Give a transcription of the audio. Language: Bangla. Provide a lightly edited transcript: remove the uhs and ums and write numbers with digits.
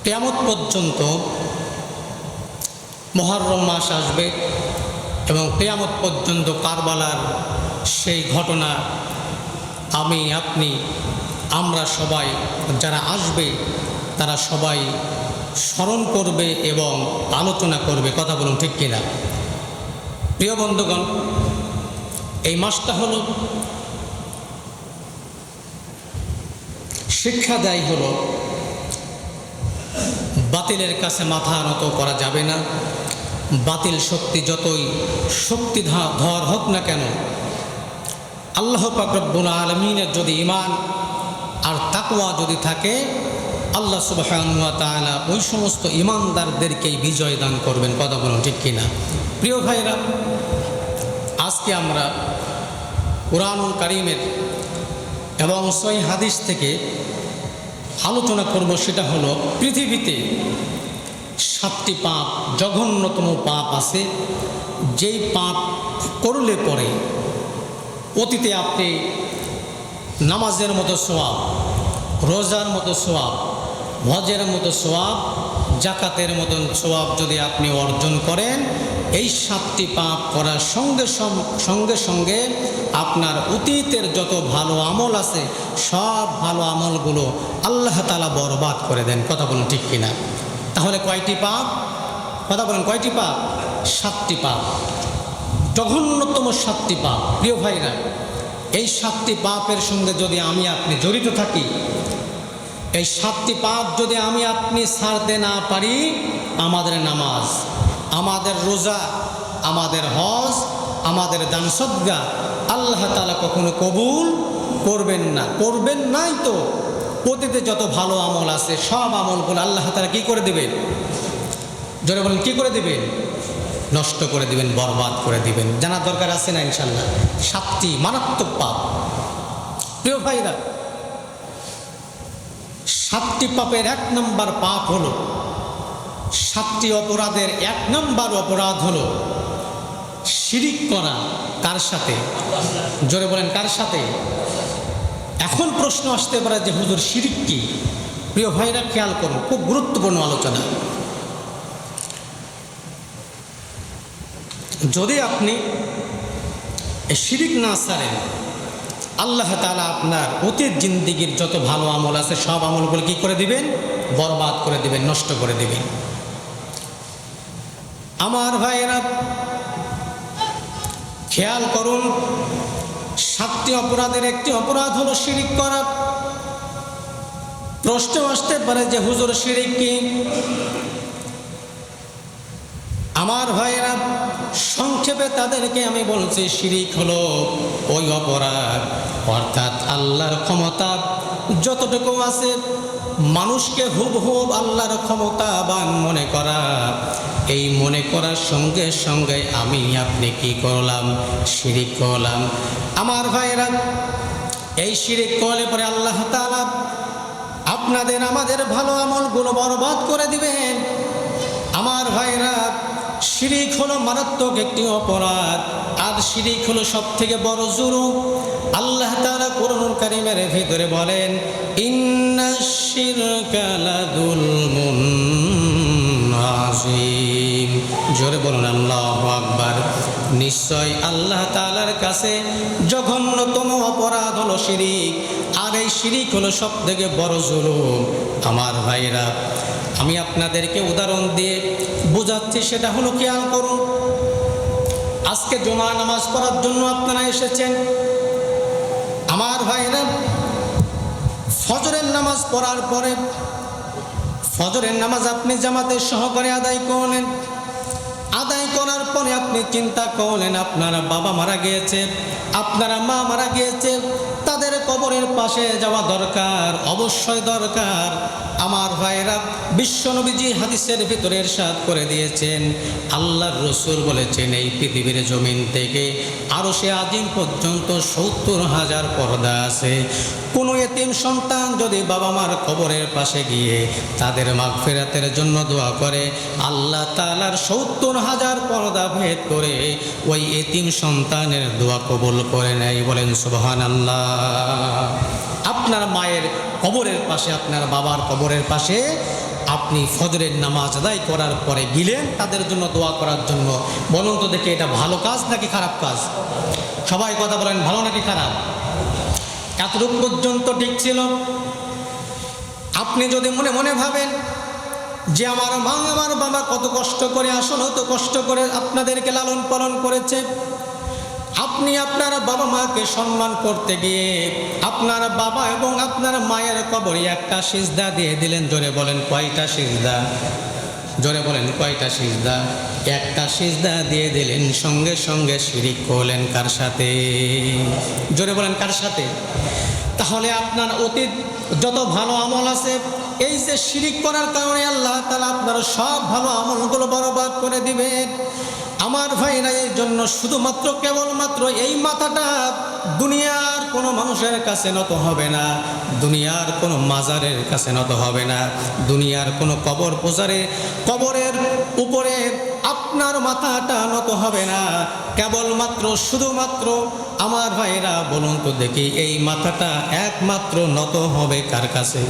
কিয়ামত পর্যন্ত মুহররম মাস আসবে এবং কিয়ামত পর্যন্ত কারবালার সেই ঘটনা আমি আপনি আমরা সবাই যারা আসবে তারা সবাই স্মরণ করবে এবং আলোচনা করবে। কথা বলুন ঠিক কিনা? প্রিয় বন্ধুগণ, এই মাসটা হলো শিক্ষা দেয় হলো বাতিলের কাছে মাথা নত করা যাবে না। বাতিল শক্তি যতই শক্তিধর হোক না কেন, আল্লাহ পাক রব্বুল আলামিনের যদি ঈমান আর তাকওয়া যদি থাকে, আল্লাহ সুবহানাহু ওয়া তাআলা ওই সমস্ত ঈমানদারদেরকেই বিজয় দান করবেন। কথা বলুন ঠিক কিনা? প্রিয় ভাইরা, আজকে আমরা কুরআনুল কারীমের এবং সহিহ হাদিস থেকে আলোচনা করব। সেটা হলো পৃথিবীতে 7টি পাপ, জঘন্যতম পাপ আছে, যেই পাপ করলে পরে অতীতে আপনি নামাজের মতো সওয়াব, রোজার মতো সওয়াব, হজের মতো সওয়াব, জাকাতের মতন সওয়াব যদি আপনি অর্জন করেন, এই 7টি পাপ করার সঙ্গে সঙ্গে আপনার অতীতের যত ভালো আমল আছে সব ভালো আমলগুলো আল্লাহ তাআলা বরবাদ করে দেন। কথা বলুন ঠিক কিনা? তাহলে কয়টি পাপ? কথা বলেন, কয়টি পাপ? 7টি পাপ, জঘন্যতম 7টি পাপ। প্রিয় ভাইরা, এই 7টি পাপের সঙ্গে যদি আমি আপনি জড়িত থাকি, এই 7টি পাপ যদি আমি আপনি ছাড়তে না পারি, আমাদের নামাজ, আমাদের রোজা, আমাদের হজ, আমাদের দান সদকা আল্লাহ তাআলা কখনো কবুল করবেন না। করবেন নাই তো অতীতে যত ভালো আমল আছে সব আমলগুলো আল্লাহ তাআলা কি করে দেবেন? জোরে বলেন, কি করে দেবেন? নষ্ট করে দিবেন, বরবাদ করে দিবেন। জানার দরকার আছে না ইনশাল্লাহ? 7টি মারাত্মক পাপ। প্রিয় ভাইরা, 7টি পাপের 1 নম্বর পাপ হলো, 7টি অপরাধের 1 নম্বর অপরাধ হলো শিরিক করা। কার সাথে? জোরে বলেন, কার সাথে? এখন প্রশ্ন আসতে পারে যে হুজুর শিরিক কি? প্রিয় ভাইরা, খেয়াল করুন, খুব গুরুত্বপূর্ণ আলোচনা। যদি আপনি শিরিক না ছাড়েন, আল্লাহ তাআলা আপনার অতীত জিন্দেগির যত ভালো আমল আছে সব আমলগুলো কি করে দিবেন? বরবাদ করে দিবেন, নষ্ট করে দিবেন। আমার ভাইয়েরা, খেয়াল করুন, 7টি অপরাধের একটি অপরাধ হলো শিরিক করা। প্রশ্ন আসতে পারে যে হুজুর শিরিক কি? আমার ভাইয়েরা, সংক্ষেপে তাদেরকে আমি বলছি, শিরিক হলো ওই অপরাধ, অর্থাৎ আল্লাহর ক্ষমতা যতটুকু আছে মানুষকে হুবহুব আল্লাহর ক্ষমতাবান মনে করা। এই মনে করার সঙ্গে সঙ্গে আমি আপনি কি করলাম? শিরিক করলাম। আমার ভাইয়েরা, এই শিরিক করলে পরে আল্লাহ তাআলা আপনাদের আমাদের ভালো আমলগুলো বরবাদ করে দিবেন। আমার ভাইয়েরা, শিরিক হলো মারাত্মক একটি অপরাধ, আর শিরিক হলো সবথেকে বড় জুলুম। আল্লাহ তাআলা কুরআনুল কারীমের ভিতরে বলেন, ইন্নাশ শিরকা লাযুলমুন আযীম। জোরে বলুন আল্লাহু আকবার। নিশ্চয় আল্লাহ তাআলার কাছে জঘন্যতম অপরাধ হলো শিরিক, আর এই শিরিক হলো সবথেকে বড় জুলুম। আমার ভাইরা, আমি আপনাদেরকে উদাহরণ দিয়ে বোঝাচ্ছি, সেটা হলো, খেয়াল করুন, আজকে জুমা নামাজ পড়ার জন্য আপনারা এসেছেন। আমার ভাইরা, ফজরের নামাজ পড়ার পরে ফজরের নামাজ আপনি জামাতের সহকারে আদায় করলেন। আদায় করার পরে আপনি চিন্তা করলেন আপনার বাবা মারা গিয়েছে, আপনারা মা মারা গিয়েছে, তাদের কবরের পাশে যাওয়া দরকার, অবশ্যই দরকার। আমার ভাইরা, বিশ্বনবীজি হাদিসের ভিতরে ইরশাদ করে দিয়েছেন, আল্লাহর রাসূল বলেছেন, এই পৃথিবীর জমিন থেকে আরশে আজিম পর্যন্ত 70,000 পর্দা আছে। কোনো এতিম সন্তান যদি বাবা মার কবরের পাশে গিয়ে তাদের মাগফিরাতের জন্য দোয়া করে, আল্লাহ তাআলার 70,000 পর্দা ভেদ করে ওই এতিম সন্তানের দোয়া কবুল করে নেয়। বলেন সুবহানাল্লাহ। আপনার মায়ের কবরের পাশে, আপনার বাবার কবরের পাশে আপনি ফজরের নামাজ আদায় করার পরে গেলেন তাদের জন্য দোয়া করার জন্য। বলুন তো দেখে, এটা ভালো কাজ নাকি খারাপ কাজ? সবাই কথা বলেন, ভালো নাকি খারাপ? এতটুকু পর্যন্ত ঠিক ছিল। আপনি যদি মনে মনে ভাবেন যে আমার মা আমার বাবা কত কষ্ট করে, আসলে তো কষ্ট করে আপনাদেরকে লালন পালন করেছে, আপনি আপনার বাবা মাকে সম্মান করতে গিয়ে আপনার বাবা এবং আপনার মায়ের কবরে একটা সিজদা দিয়ে দিলেন। জোরে বলেন কয়টা সিজদা? জোরে বলেন কয়টা সিজদা? একটা সিজদা দিয়ে দিলেন, সঙ্গে সঙ্গে শিরিক করলেন। কার সাথে? জোরে বলেন কার সাথে? তাহলে আপনার অতীত যত ভালো আমল আছে, এই যে শিরিক করার কারণে আল্লাহ তাআলা আপনার সব ভালো আমলগুলো বরবাদ করে দিবেন। আমার ভাইরা, এই জন্য শুধুমাত্র কেবলমাত্র এই মাথাটা দুনিয়ার কোনো মানুষের কাছে নত হবে না, দুনিয়ার কোনো মাজারের কাছে নত হবে না, দুনিয়ার কোনো কবর পূজারে কবরের উপরে আপনার মাথাটা নত হবে না। কেবলমাত্র শুধুমাত্র আমার ভাইরা বলুন তো দেখি, এই মাথাটা একমাত্র নত হবে কার কাছে?